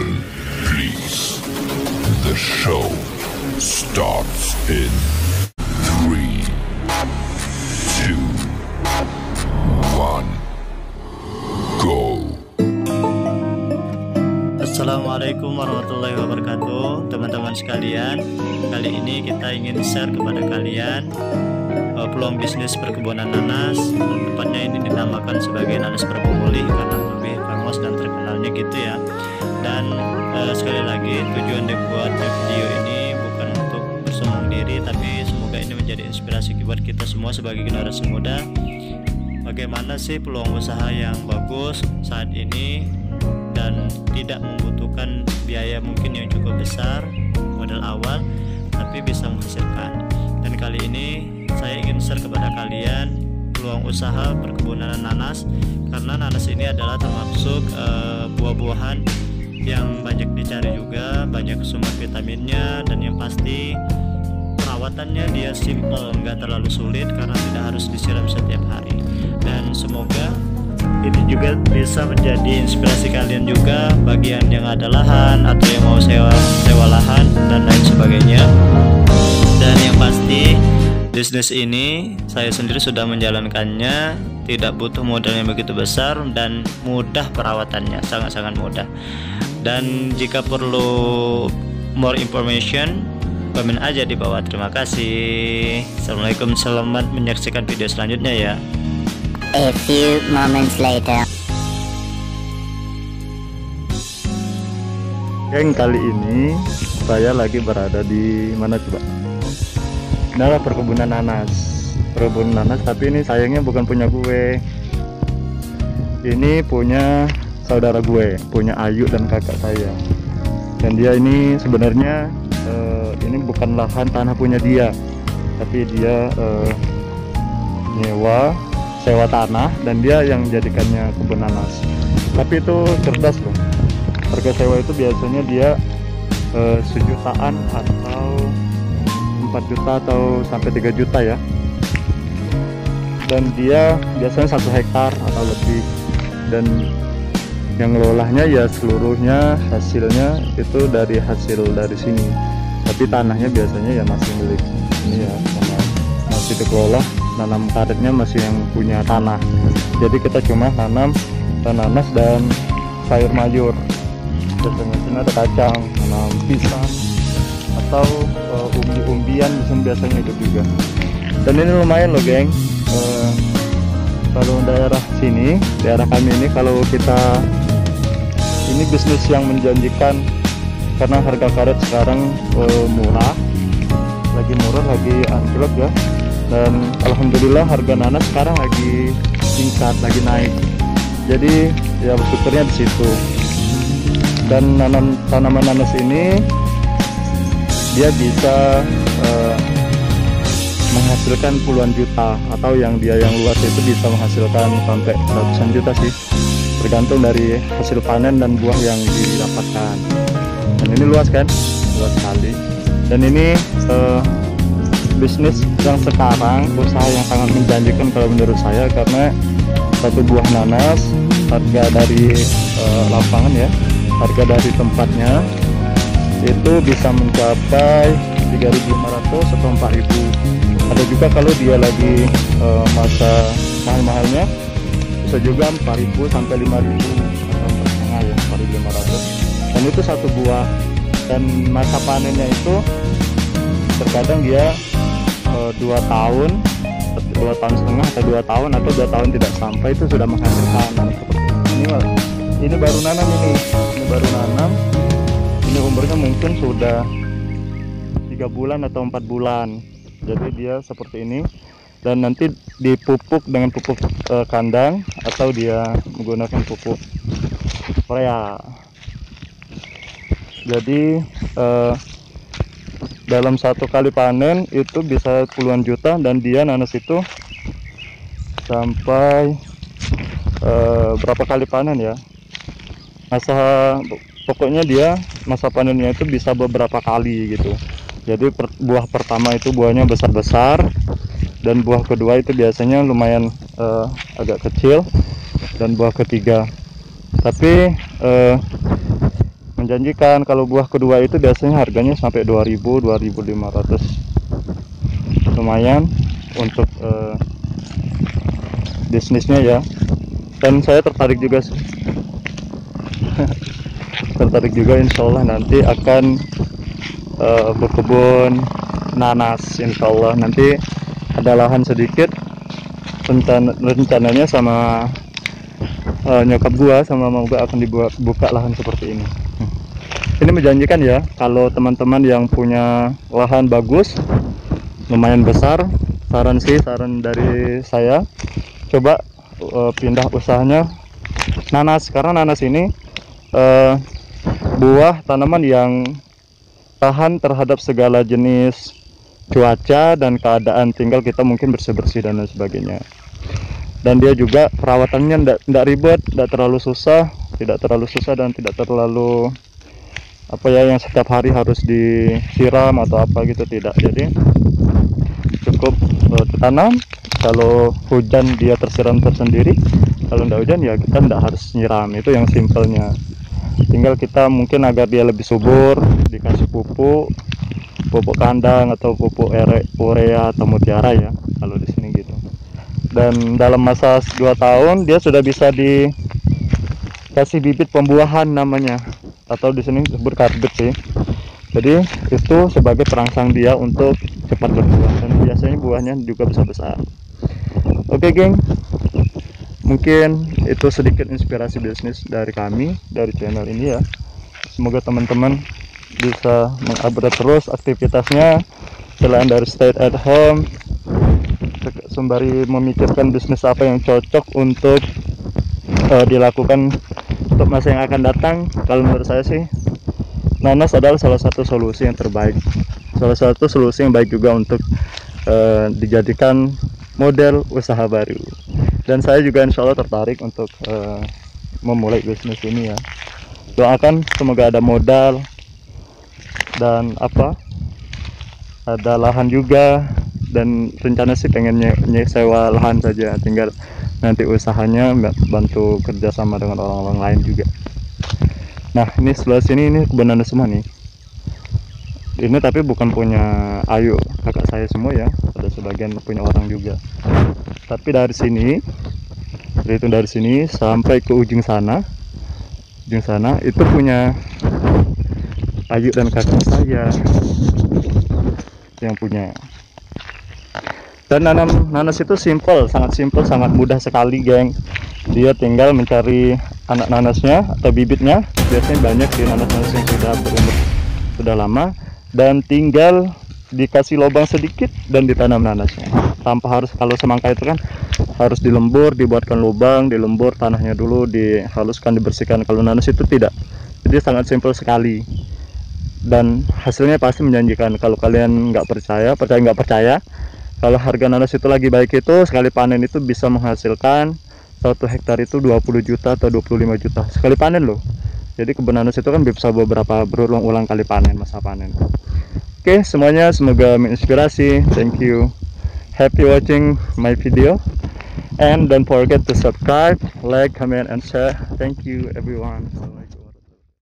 Attention, please. The show starts in 3, 2, 1, go. Assalamualaikum warahmatullahi wabarakatuh, teman-teman sekalian. Kali ini kita ingin share kepada kalian peluang bisnis perkebunan nanas. Tepatnya ini dinamakan sebagai nanas berbumulih karena lebih famous dan terkenalnya gitu ya. Dan sekali lagi tujuan dibuat video ini bukan untuk bersombong diri, tapi semoga ini menjadi inspirasi buat kita semua sebagai generasi muda. Bagaimana sih peluang usaha yang bagus saat ini dan tidak membutuhkan biaya mungkin yang cukup besar modal awal, tapi bisa menghasilkan. Dan kali ini saya ingin share kepada kalian peluang usaha perkebunan nanas, karena nanas ini adalah termasuk buah-buahan yang banyak dicari juga, banyak sumber vitaminnya, dan yang pasti perawatannya dia simple, nggak terlalu sulit karena tidak harus disiram setiap hari. Dan semoga ini juga bisa menjadi inspirasi kalian juga bagi yang ada lahan atau yang mau sewa lahan dan lain sebagainya. Dan yang pasti bisnis ini saya sendiri sudah menjalankannya, tidak butuh modal yang begitu besar dan mudah perawatannya, sangat-sangat mudah. Dan jika perlu more information, komen aja di bawah. Terima kasih. Assalamualaikum, selamat menyaksikan video selanjutnya ya. A few moments later. Geng, kali ini saya lagi berada di mana coba? Ini adalah perkebunan nanas, tapi ini sayangnya bukan punya gue. Ini punya saudara gue, punya Ayu dan kakak saya. Dan dia ini sebenarnya ini bukan lahan tanah punya dia, tapi dia sewa tanah dan dia yang jadikannya kebun nanas. Tapi itu cerdas loh. Harga sewa itu biasanya dia sejutaan atau 4 juta atau sampai 3 juta ya. Dan dia biasanya 1 hektar atau lebih. Dan yang ngelolahnya ya seluruhnya hasilnya itu dari hasil dari sini. Tapi tanahnya biasanya ya masih milik ini ya, sama masih dikelola. Nanam karetnya masih yang punya tanah. Jadi kita cuma tanam nanas dan sayur mayur. Biasanya sini ada kacang, tanam pisang atau umbi-umbian biasanya itu juga. Dan ini lumayan loh geng. Kalau daerah sini, daerah kami ini, kalau kita ini bisnis yang menjanjikan karena harga karet sekarang murah, lagi anjlok ya. Dan alhamdulillah harga nanas sekarang lagi tingkat, lagi naik. Jadi ya bersyukurnya di situ. Dan tanaman nanas ini dia bisa menghasilkan puluhan juta, atau yang luas itu bisa menghasilkan sampai ratusan juta sih, tergantung dari hasil panen dan buah yang didapatkan. Dan ini luas kan, luas sekali. Dan ini bisnis yang sekarang, usaha yang sangat menjanjikan kalau menurut saya, karena satu buah nanas harga dari lapangan ya, harga dari tempatnya itu bisa mencapai 3.500 atau 4.000. Ada juga kalau dia lagi masa mahal-mahalnya bisa juga 4.000 sampai 5.000 atau setengah ya, 4.500. Dan itu satu buah. Dan masa panennya itu terkadang dia 2 tahun setengah atau 2 tahun atau 2 tahun tidak sampai itu sudah menghasilkan. Ini baru nanam, ini baru nanam. Ini umurnya mungkin sudah 3 bulan atau 4 bulan. Jadi dia seperti ini, dan nanti dipupuk dengan pupuk kandang atau dia menggunakan pupuk urea. Jadi dalam satu kali panen itu bisa puluhan juta, dan dia nanas itu sampai berapa kali panen ya, pokoknya dia masa panennya itu bisa beberapa kali gitu. Jadi buah pertama itu buahnya besar-besar, dan buah kedua itu biasanya lumayan agak kecil, dan buah ketiga. Tapi menjanjikan. Kalau buah kedua itu biasanya harganya sampai 2000, 2500. Lumayan untuk bisnisnya ya. Dan saya tertarik juga sih. Tertarik juga, insya Allah nanti akan berkebun nanas. Insya Allah nanti ada lahan sedikit, rencananya sama nyokap gua sama mau gua akan buka lahan seperti ini. Ini menjanjikan ya. Kalau teman-teman yang punya lahan bagus, lumayan besar, saran dari saya, coba pindah usahanya nanas, karena nanas ini buah tanaman yang tahan terhadap segala jenis cuaca dan keadaan, tinggal kita mungkin bersih-bersih dan lain sebagainya. Dan dia juga perawatannya tidak ribet, tidak terlalu susah dan tidak terlalu apa ya yang setiap hari harus disiram atau apa gitu, tidak. Jadi cukup ditanam, kalau hujan dia tersiram tersendiri, kalau tidak hujan ya kita tidak harus nyiram. Itu yang simpelnya. Tinggal kita mungkin agar dia lebih subur dikasih pupuk kandang atau pupuk urea atau mutiara ya kalau di sini gitu. Dan dalam masa 2 tahun dia sudah bisa dikasih bibit pembuahan namanya, atau di sini disebut karbit sih. Jadi itu sebagai perangsang dia untuk cepat berbuah, dan biasanya buahnya juga besar. Oke geng, mungkin itu sedikit inspirasi bisnis dari kami, dari channel ini ya. Semoga teman-teman bisa mengupdate terus aktivitasnya selain dari stay at home, sembari memikirkan bisnis apa yang cocok untuk dilakukan untuk masa yang akan datang. Kalau menurut saya sih nanas adalah salah satu solusi yang terbaik, salah satu solusi yang baik juga untuk dijadikan model usaha baru. Dan saya juga insya Allah tertarik untuk memulai bisnis ini ya. Doakan semoga ada modal dan ada lahan juga, dan rencana sih pengen sewa lahan saja, tinggal nanti usahanya bantu kerjasama dengan orang-orang lain juga. Nah ini sebelah sini ini kebun nanas semua nih. Ini tapi bukan punya Ayu, kakak saya semua ya, ada sebagian punya orang juga. Tapi dari sini sampai ke ujung sana itu punya Ayu dan kakak saya yang punya. Dan nanam nanas itu sangat simpel, sangat mudah sekali geng. Dia tinggal mencari anak nanasnya atau bibitnya. Biasanya banyak sih nanas-nanas yang sudah berumur sudah lama, dan tinggal dikasih lubang sedikit dan ditanam nanasnya. Tanpa harus, kalau semangka itu kan harus dilembur, dibuatkan lubang, dilembur tanahnya dulu, dihaluskan, dibersihkan. Kalau nanas itu tidak. Jadi sangat simpel sekali. Dan hasilnya pasti menjanjikan. Kalau kalian nggak percaya, kalau harga nanas itu lagi baik, itu sekali panen itu bisa menghasilkan 1 hektar itu 20 juta atau 25 juta sekali panen loh. Jadi kebun nanas itu kan bisa berulang-ulang kali panen, masa panen. Oke, semuanya semoga menginspirasi. Thank you. Happy watching my video. And don't forget to subscribe, like, comment, and share. Thank you everyone.